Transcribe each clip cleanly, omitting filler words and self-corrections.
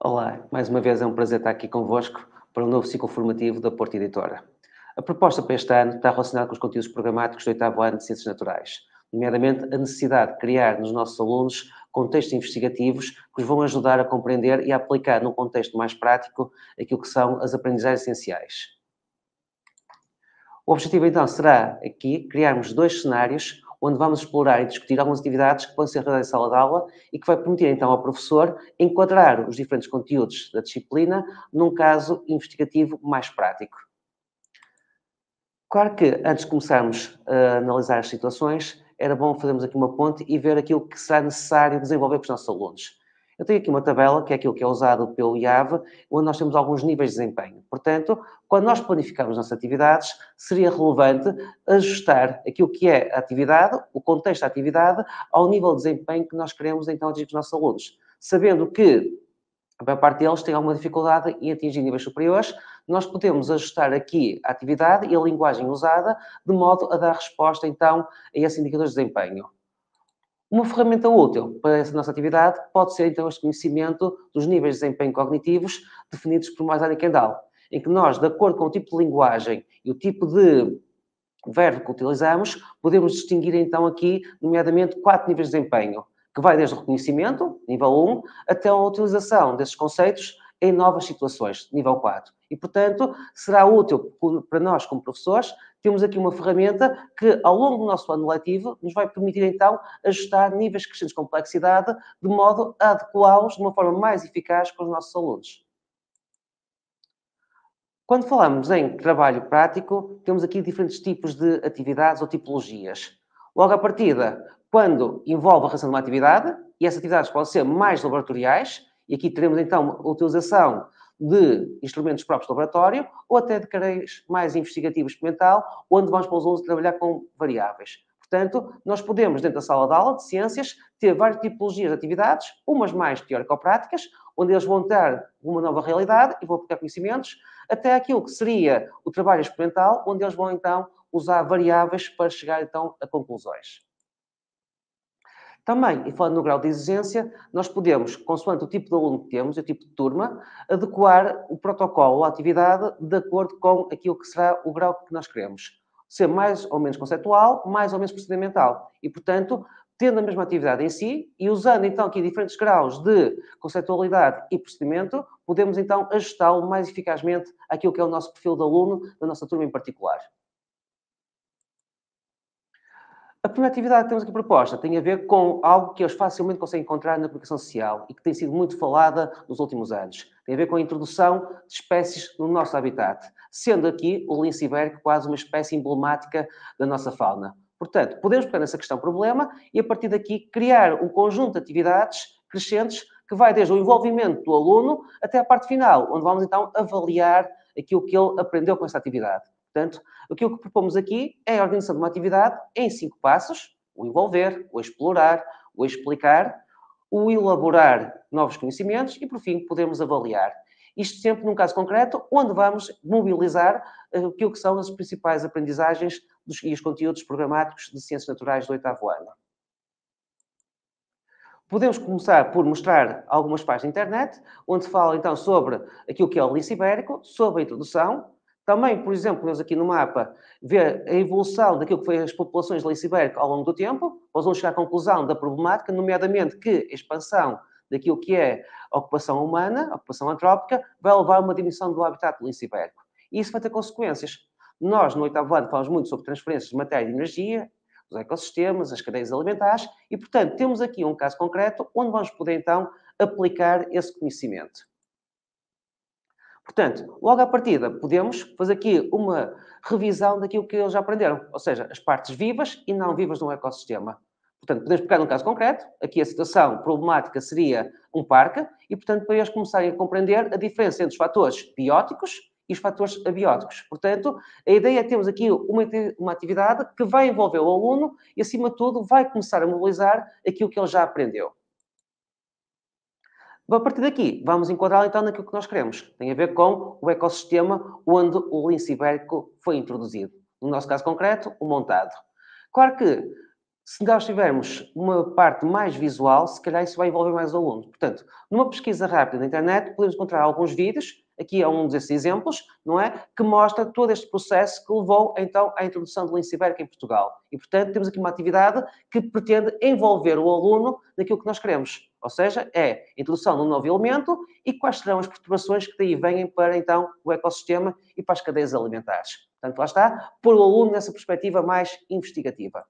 Olá, mais uma vez é um prazer estar aqui convosco para um novo ciclo formativo da Porta Editora. A proposta para este ano está relacionada com os conteúdos programáticos do oitavo ano de Ciências Naturais, nomeadamente a necessidade de criar nos nossos alunos contextos investigativos que os vão ajudar a compreender e a aplicar num contexto mais prático aquilo que são as aprendizagens essenciais. O objetivo então será aqui criarmos dois cenários onde vamos explorar e discutir algumas atividades que podem ser realizadas em sala de aula e que vai permitir então ao professor enquadrar os diferentes conteúdos da disciplina num caso investigativo mais prático. Claro que antes de começarmos a analisar as situações, era bom fazermos aqui uma ponte e ver aquilo que será necessário desenvolver para os nossos alunos. Eu tenho aqui uma tabela, que é aquilo que é usado pelo IAV, onde nós temos alguns níveis de desempenho. Portanto, quando nós planificamos nossas atividades, seria relevante ajustar aquilo que é a atividade, o contexto da atividade, ao nível de desempenho que nós queremos então atingir com os nossos alunos. Sabendo que a maior parte deles tem alguma dificuldade em atingir níveis superiores, nós podemos ajustar aqui a atividade e a linguagem usada de modo a dar resposta, então, a esses indicadores de desempenho. Uma ferramenta útil para essa nossa atividade pode ser, então, este conhecimento dos níveis de desempenho cognitivos definidos por Mazar e Kendall, em que nós, de acordo com o tipo de linguagem e o tipo de verbo que utilizamos, podemos distinguir, então, aqui, nomeadamente, 4 níveis de desempenho, que vai desde o reconhecimento, nível 1, até a utilização desses conceitos em novas situações, nível 4. E, portanto, será útil para nós, como professores, temos aqui uma ferramenta que, ao longo do nosso ano letivo, nos vai permitir, então, ajustar níveis crescentes de complexidade, de modo a adequá-los de uma forma mais eficaz com os nossos alunos. Quando falamos em trabalho prático, temos aqui diferentes tipos de atividades ou tipologias. Logo à partida, quando envolve a realização de uma atividade, e essas atividades podem ser mais laboratoriais, e aqui teremos então a utilização de instrumentos próprios de laboratório, ou até de carreiras mais investigativo experimental, onde vamos para os alunos trabalhar com variáveis. Portanto, nós podemos, dentro da sala de aula de ciências, ter várias tipologias de atividades, umas mais teórico-práticas, onde eles vão ter uma nova realidade e vão aplicar conhecimentos, até aquilo que seria o trabalho experimental, onde eles vão então usar variáveis para chegar então a conclusões. Também, e falando no grau de exigência, nós podemos, consoante o tipo de aluno que temos, o tipo de turma, adequar o protocolo ou a atividade de acordo com aquilo que será o grau que nós queremos. Ser mais ou menos conceptual, mais ou menos procedimental. E, portanto, tendo a mesma atividade em si e usando então aqui diferentes graus de conceptualidade e procedimento, podemos então ajustá-lo mais eficazmente àquilo que é o nosso perfil de aluno, da nossa turma em particular. A primeira atividade que temos aqui proposta tem a ver com algo que eles facilmente conseguem encontrar na comunicação social e que tem sido muito falada nos últimos anos. Tem a ver com a introdução de espécies no nosso habitat, sendo aqui o lince ibérico quase uma espécie emblemática da nossa fauna. Portanto, podemos pegar nessa questão problema e, a partir daqui, criar um conjunto de atividades crescentes que vai desde o envolvimento do aluno até a parte final, onde vamos então avaliar aquilo que ele aprendeu com essa atividade. Portanto, aquilo que propomos aqui é a organização de uma atividade em 5 passos: o envolver, o explorar, o explicar, o elaborar novos conhecimentos e, por fim, podemos avaliar. Isto sempre num caso concreto, onde vamos mobilizar aquilo que são as principais aprendizagens e os conteúdos programáticos de Ciências Naturais do oitavo ano. Podemos começar por mostrar algumas páginas da internet, onde se fala então sobre aquilo que é o lince ibérico, sobre a introdução. Também, por exemplo, podemos aqui no mapa ver a evolução daquilo que foi as populações de lince ibérico ao longo do tempo. Nós vamos chegar à conclusão da problemática, nomeadamente que a expansão daquilo que é a ocupação humana, a ocupação antrópica, vai levar a uma diminuição do habitat do lince ibérico. E isso vai ter consequências. Nós, no oitavo ano, falamos muito sobre transferências de matéria e energia, os ecossistemas, as cadeias alimentares, e, portanto, temos aqui um caso concreto onde vamos poder, então, aplicar esse conhecimento. Portanto, logo à partida, podemos fazer aqui uma revisão daquilo que eles já aprenderam, ou seja, as partes vivas e não vivas do ecossistema. Portanto, podemos pegar num caso concreto, aqui a situação problemática seria um parque, e, portanto, para eles começarem a compreender a diferença entre os fatores bióticos e os fatores abióticos. Portanto, a ideia é termos aqui uma atividade que vai envolver o aluno e, acima de tudo, vai começar a mobilizar aquilo que ele já aprendeu. A partir daqui, vamos enquadrá-lo então naquilo que nós queremos. Tem a ver com o ecossistema onde o lince ibérico foi introduzido. No nosso caso concreto, o montado. Claro que Se nós tivermos uma parte mais visual, se calhar isso vai envolver mais alunos. Portanto, numa pesquisa rápida na internet, podemos encontrar alguns vídeos, aqui é um desses exemplos, não é? Que mostra todo este processo que levou, então, à introdução do lince ibérico em Portugal. E, portanto, temos aqui uma atividade que pretende envolver o aluno naquilo que nós queremos. Ou seja, é a introdução de um novo elemento e quais serão as perturbações que daí vêm para, então, o ecossistema e para as cadeias alimentares. Portanto, lá está, pôr o aluno nessa perspectiva mais investigativa.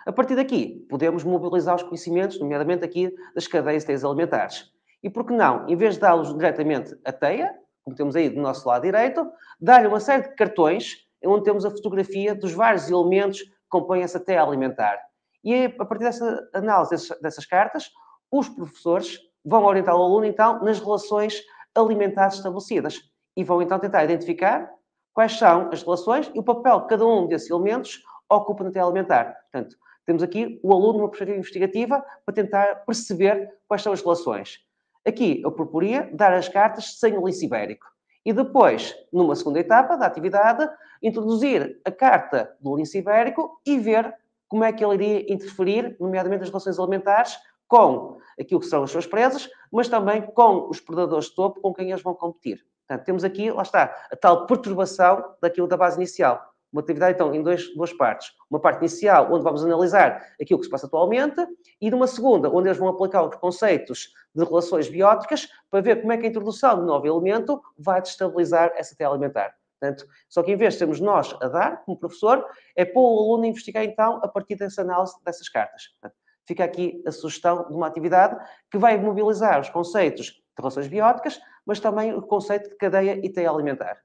A partir daqui, podemos mobilizar os conhecimentos, nomeadamente aqui das cadeias e teias alimentares. E por que não, em vez de dá-los diretamente à teia, como temos aí do nosso lado direito, dar-lhe uma série de cartões onde temos a fotografia dos vários elementos que compõem essa teia alimentar. E a partir dessa análise dessas cartas, os professores vão orientar o aluno, então, nas relações alimentares estabelecidas. E vão, então, tentar identificar quais são as relações e o papel que cada um desses elementos ocupa na teia alimentar. Portanto, temos aqui o aluno numa perspectiva investigativa para tentar perceber quais são as relações. Aqui eu proporia dar as cartas sem o lince ibérico. E depois, numa segunda etapa da atividade, introduzir a carta do lince ibérico e ver como é que ele iria interferir, nomeadamente nas relações alimentares, com aquilo que são as suas presas, mas também com os predadores de topo com quem eles vão competir. Portanto, temos aqui, lá está, a tal perturbação daquilo da base inicial. Uma atividade, então, em duas partes. Uma parte inicial, onde vamos analisar aquilo que se passa atualmente, e numa segunda, onde eles vão aplicar os conceitos de relações bióticas para ver como é que a introdução de um novo elemento vai destabilizar essa teia alimentar. Portanto, só que em vez de sermos nós a dar, como professor, é pôr o aluno a investigar, então, a partir dessa análise dessas cartas. Portanto, fica aqui a sugestão de uma atividade que vai mobilizar os conceitos de relações bióticas, mas também o conceito de cadeia e teia alimentar.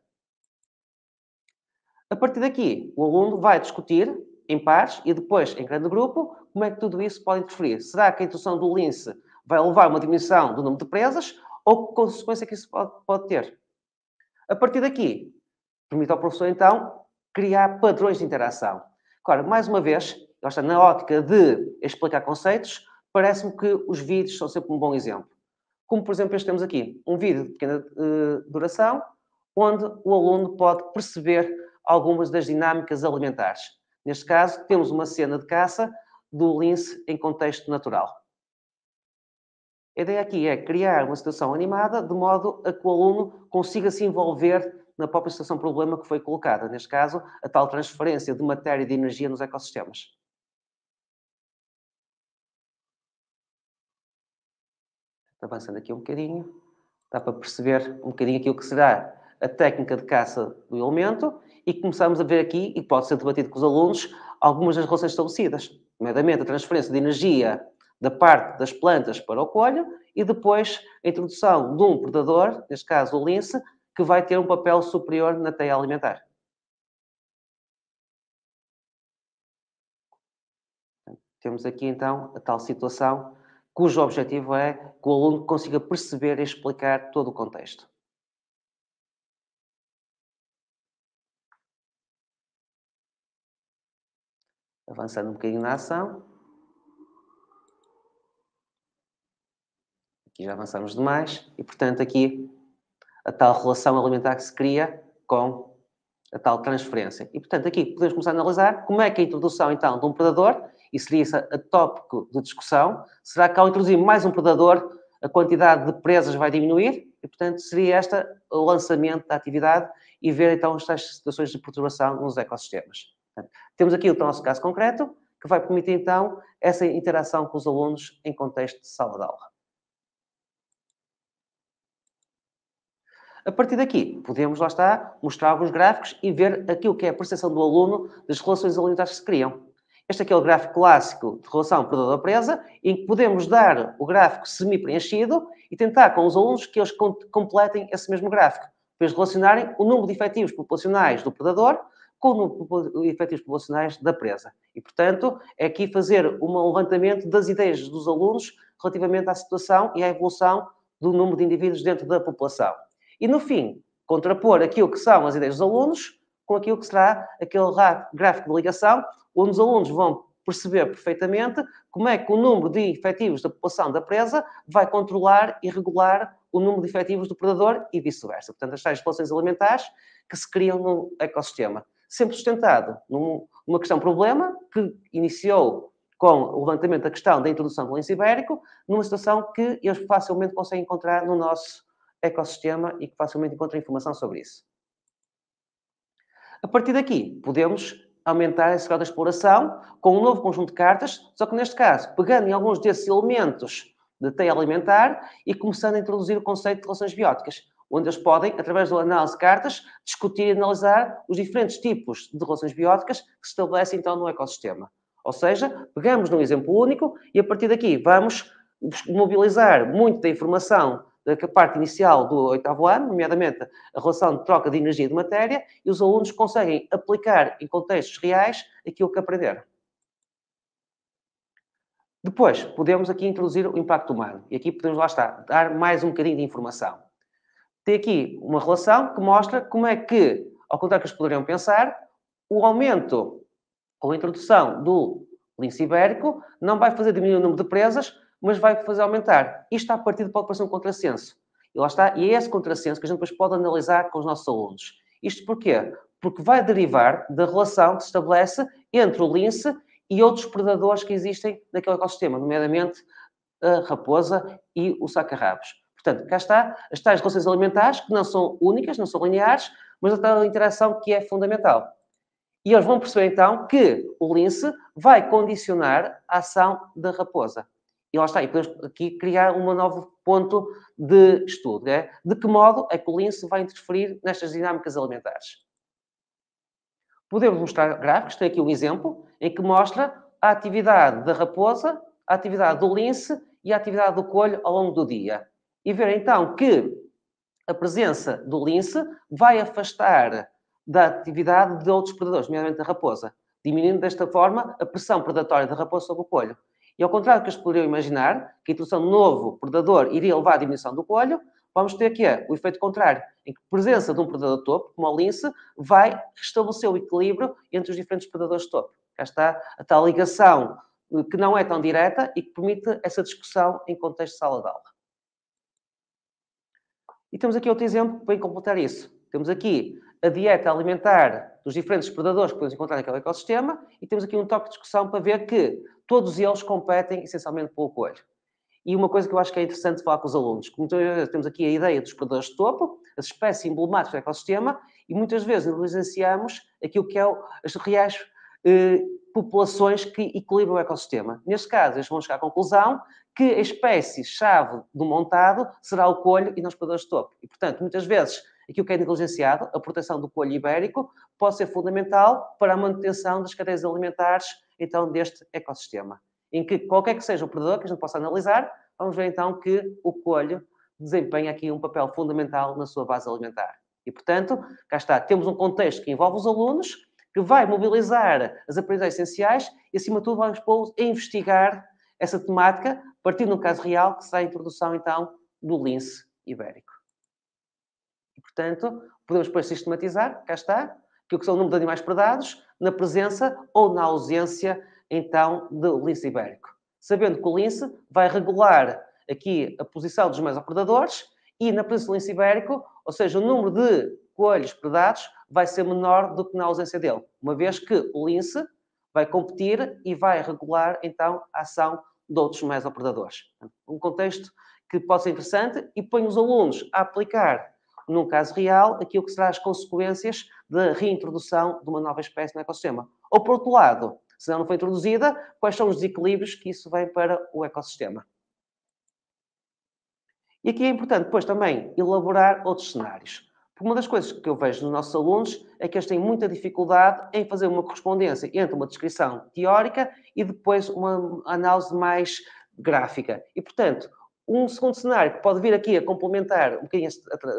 A partir daqui, o aluno vai discutir em pares e depois em grande grupo como é que tudo isso pode interferir. Será que a introdução do lince vai levar a uma diminuição do número de presas ou que consequência que isso pode ter? A partir daqui, permite ao professor, então, criar padrões de interação. Claro, mais uma vez, na ótica de explicar conceitos, parece-me que os vídeos são sempre um bom exemplo. Como, por exemplo, este temos aqui, um vídeo de pequena duração, onde o aluno pode perceber algumas das dinâmicas alimentares. Neste caso, temos uma cena de caça do lince em contexto natural. A ideia aqui é criar uma situação animada de modo a que o aluno consiga se envolver na própria situação problema que foi colocada. Neste caso, a tal transferência de matéria e de energia nos ecossistemas. Avançando aqui um bocadinho, dá para perceber um bocadinho aquilo que será a técnica de caça do elemento e começamos a ver aqui, e pode ser debatido com os alunos, algumas das relações estabelecidas, nomeadamente a transferência de energia da parte das plantas para o coelho e depois a introdução de um predador, neste caso o lince, que vai ter um papel superior na teia alimentar. Temos aqui então a tal situação cujo objetivo é que o aluno consiga perceber e explicar todo o contexto. Avançando um bocadinho na ação. Aqui já avançamos demais e, portanto, aqui a tal relação alimentar que se cria com a tal transferência. E, portanto, aqui podemos começar a analisar como é que a introdução, então, de um predador, e seria isso a tópico de discussão, será que ao introduzir mais um predador, a quantidade de presas vai diminuir? E, portanto, seria este o lançamento da atividade e ver, então, estas situações de perturbação nos ecossistemas. Portanto, temos aqui o nosso caso concreto, que vai permitir, então, essa interação com os alunos em contexto de sala de aula. A partir daqui, podemos, lá está, mostrar alguns gráficos e ver aquilo que é a percepção do aluno das relações alimentares que se criam. Este aqui é o gráfico clássico de relação predador-presa, em que podemos dar o gráfico semi-preenchido e tentar com os alunos que eles completem esse mesmo gráfico, para eles relacionarem o número de efetivos populacionais do predador com o número de efetivos populacionais da presa. E, portanto, é aqui fazer um levantamento das ideias dos alunos relativamente à situação e à evolução do número de indivíduos dentro da população. E, no fim, contrapor aquilo que são as ideias dos alunos com aquilo que será aquele gráfico de ligação, onde os alunos vão perceber perfeitamente como é que o número de efetivos da população da presa vai controlar e regular o número de efetivos do predador e vice-versa. Portanto, as tais relações alimentares que se criam no ecossistema. sempre sustentado numa questão-problema que iniciou com o levantamento da questão da introdução do lince ibérico, numa situação que eles facilmente conseguem encontrar no nosso ecossistema e que facilmente encontram informação sobre isso. A partir daqui, podemos aumentar esse grau de exploração com um novo conjunto de cartas, só que neste caso, pegando em alguns desses elementos de teia alimentar e começando a introduzir o conceito de relações bióticas, onde eles podem, através da análise de cartas, discutir e analisar os diferentes tipos de relações bióticas que se estabelecem então no ecossistema. Ou seja, pegamos num exemplo único e a partir daqui vamos mobilizar muito da informação da parte inicial do 8º ano, nomeadamente a relação de troca de energia e de matéria, e os alunos conseguem aplicar em contextos reais aquilo que aprenderam. Depois, podemos aqui introduzir o impacto humano. E aqui podemos, lá está, dar mais um bocadinho de informação. Tem aqui uma relação que mostra como é que, ao contrário do que eles poderiam pensar, o aumento ou a introdução do lince ibérico não vai fazer diminuir o número de presas, mas vai fazer aumentar. Isto à partida pode parecer um contrassenso. E lá está, e é esse contrassenso que a gente depois pode analisar com os nossos alunos. Isto porquê? Porque vai derivar da relação que se estabelece entre o lince e outros predadores que existem naquele ecossistema, nomeadamente a raposa e o saca-rabos. Portanto, cá está as tais relações alimentares que não são únicas, não são lineares, mas a tal interação que é fundamental. E eles vão perceber então que o lince vai condicionar a ação da raposa. E lá está, e podemos aqui criar um novo ponto de estudo. De que modo é que o lince vai interferir nestas dinâmicas alimentares? Podemos mostrar gráficos, tem aqui um exemplo, em que mostra a atividade da raposa, a atividade do lince e a atividade do coelho ao longo do dia. E ver então que a presença do lince vai afastar da atividade de outros predadores, nomeadamente da raposa, diminuindo desta forma a pressão predatória da raposa sobre o coelho. E ao contrário do que eles poderiam imaginar, que a introdução de um novo predador iria levar à diminuição do coelho, vamos ter aqui o efeito contrário, em que a presença de um predador topo, como o lince, vai restabelecer o equilíbrio entre os diferentes predadores de topo. Cá está a tal ligação que não é tão direta e que permite essa discussão em contexto de sala de aula. E temos aqui outro exemplo para completar isso. Temos aqui a dieta alimentar dos diferentes predadores que podemos encontrar naquele ecossistema e temos aqui um toque de discussão para ver que todos eles competem essencialmente pelo coelho. E uma coisa que eu acho que é interessante falar com os alunos, que muitas vezes temos aqui a ideia dos predadores de topo, as espécies emblemáticas do ecossistema, e muitas vezes negligenciamos aquilo que é as reais populações que equilibram o ecossistema. Neste caso, eles vão chegar à conclusão que a espécie-chave do montado será o coelho e não os predadores de topo. E, portanto, muitas vezes, aquilo que é negligenciado, a proteção do coelho ibérico, pode ser fundamental para a manutenção das cadeias alimentares, então, deste ecossistema. Em que, qualquer que seja o predador que a gente possa analisar, vamos ver, então, que o coelho desempenha aqui um papel fundamental na sua base alimentar. E, portanto, cá está, temos um contexto que envolve os alunos, que vai mobilizar as aprendizagens essenciais e, acima de tudo, vamos pô-los a investigar essa temática, partindo de um caso real, que será a introdução, então, do lince ibérico. E, portanto, podemos depois sistematizar, cá está, aquilo que são o número de animais predados, na presença ou na ausência, então, do lince ibérico. Sabendo que o lince vai regular aqui a posição dos mesopredadores e, na presença do lince ibérico, ou seja, o número de coelhos predados vai ser menor do que na ausência dele, uma vez que o lince vai competir e vai regular, então, a ação de outros mesopredadores. Um contexto que pode ser interessante e põe os alunos a aplicar, num caso real, aquilo que serão as consequências da reintrodução de uma nova espécie no ecossistema. Ou, por outro lado, se ela não foi introduzida, quais são os desequilíbrios que isso vem para o ecossistema. E aqui é importante depois também elaborar outros cenários. Porque uma das coisas que eu vejo nos nossos alunos é que eles têm muita dificuldade em fazer uma correspondência entre uma descrição teórica e depois uma análise mais gráfica. E, portanto, um segundo cenário que pode vir aqui a complementar um bocadinho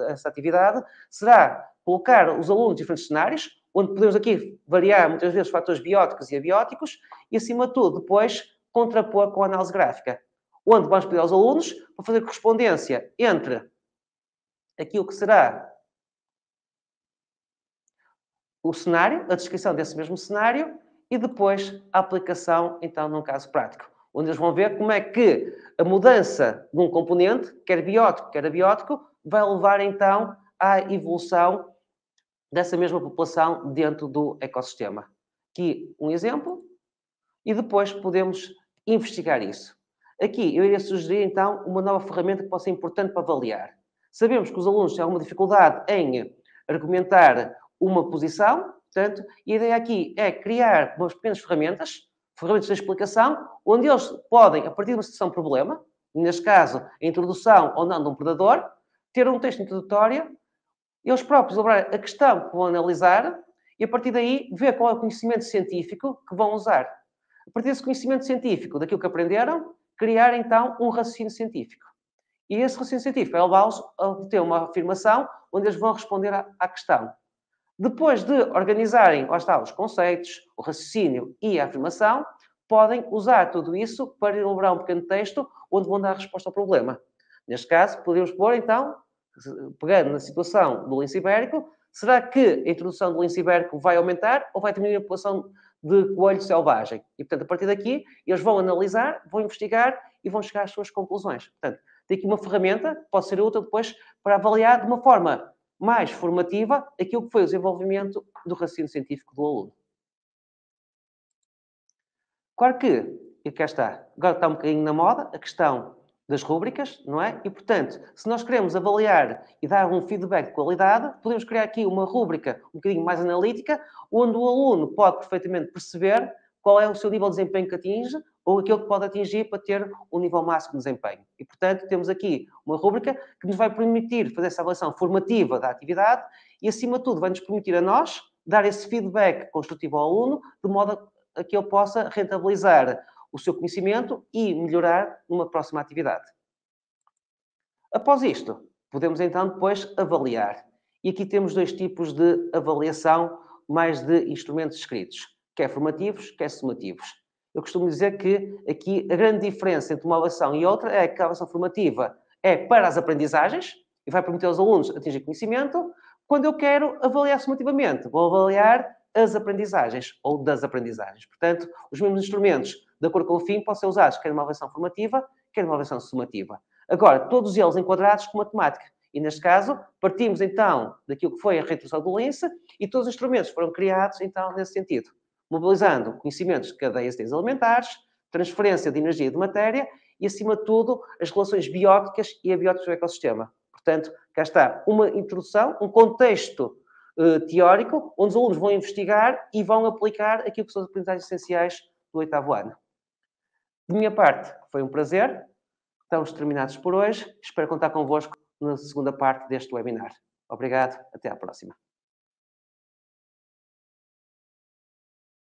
esta atividade será colocar os alunos em diferentes cenários, onde podemos aqui variar muitas vezes os fatores bióticos e abióticos e, acima de tudo, depois contrapor com a análise gráfica, onde vamos pedir aos alunos para fazer correspondência entre aquilo que será o cenário, a descrição desse mesmo cenário e depois a aplicação, então, num caso prático, onde eles vão ver como é que a mudança de um componente, quer biótico, quer abiótico, vai levar, então, à evolução dessa mesma população dentro do ecossistema. Aqui um exemplo e depois podemos investigar isso. Aqui eu iria sugerir então uma nova ferramenta que possa ser importante para avaliar. Sabemos que os alunos têm alguma dificuldade em argumentar uma posição, portanto, a ideia aqui é criar umas pequenas ferramentas, ferramentas de explicação, onde eles podem, a partir de uma situação problema, neste caso, a introdução ou não de um predador, ter um texto introdutório, eles próprios elaborar a questão que vão analisar e, a partir daí, ver qual é o conhecimento científico que vão usar. A partir desse conhecimento científico, daquilo que aprenderam, criar, então, um raciocínio científico. E esse raciocínio científico vai levá-los a ter uma afirmação onde eles vão responder à questão. Depois de organizarem, lá está, os conceitos, o raciocínio e a afirmação, podem usar tudo isso para elaborar um pequeno texto onde vão dar a resposta ao problema. Neste caso, podemos pôr, então, pegando na situação do lince ibérico, será que a introdução do lince ibérico vai aumentar ou vai diminuir a população de coelho selvagem? E, portanto, a partir daqui, eles vão analisar, vão investigar e vão chegar às suas conclusões. Portanto, tem aqui uma ferramenta que pode ser útil depois para avaliar de uma forma mais formativa aquilo que foi o desenvolvimento do raciocínio científico do aluno. Claro que, e cá está, agora está um bocadinho na moda a questão das rúbricas, não é? E, portanto, se nós queremos avaliar e dar um feedback de qualidade, podemos criar aqui uma rúbrica um bocadinho mais analítica, onde o aluno pode perfeitamente perceber qual é o seu nível de desempenho que atinge ou aquilo que pode atingir para ter um nível máximo de desempenho. E, portanto, temos aqui uma rúbrica que nos vai permitir fazer essa avaliação formativa da atividade e, acima de tudo, vai nos permitir a nós dar esse feedback construtivo ao aluno, de modo a que ele possa rentabilizar o seu conhecimento e melhorar numa próxima atividade. Após isto, podemos então depois avaliar. E aqui temos dois tipos de avaliação, mais de instrumentos escritos, quer formativos, quer sumativos. Eu costumo dizer que aqui a grande diferença entre uma avaliação e outra é que a avaliação formativa é para as aprendizagens e vai permitir aos alunos atingir conhecimento. Quando eu quero avaliar sumativamente, vou avaliar as aprendizagens ou das aprendizagens. Portanto, os mesmos instrumentos, de acordo com o fim, podem ser usados quer numa avaliação formativa, quer numa avaliação sumativa. Agora, todos eles enquadrados com matemática. E, neste caso, partimos, então, daquilo que foi a reintrodução do lince e todos os instrumentos foram criados, então, nesse sentido. Mobilizando conhecimentos de cadeias de alimentares, transferência de energia e de matéria e, acima de tudo, as relações bióticas e abióticas do ecossistema. Portanto, cá está uma introdução, um contexto teórico, onde os alunos vão investigar e vão aplicar aquilo que são as aprendizagens essenciais do 8º ano. De minha parte, foi um prazer. Estamos terminados por hoje. Espero contar convosco na segunda parte deste webinar. Obrigado. Até à próxima.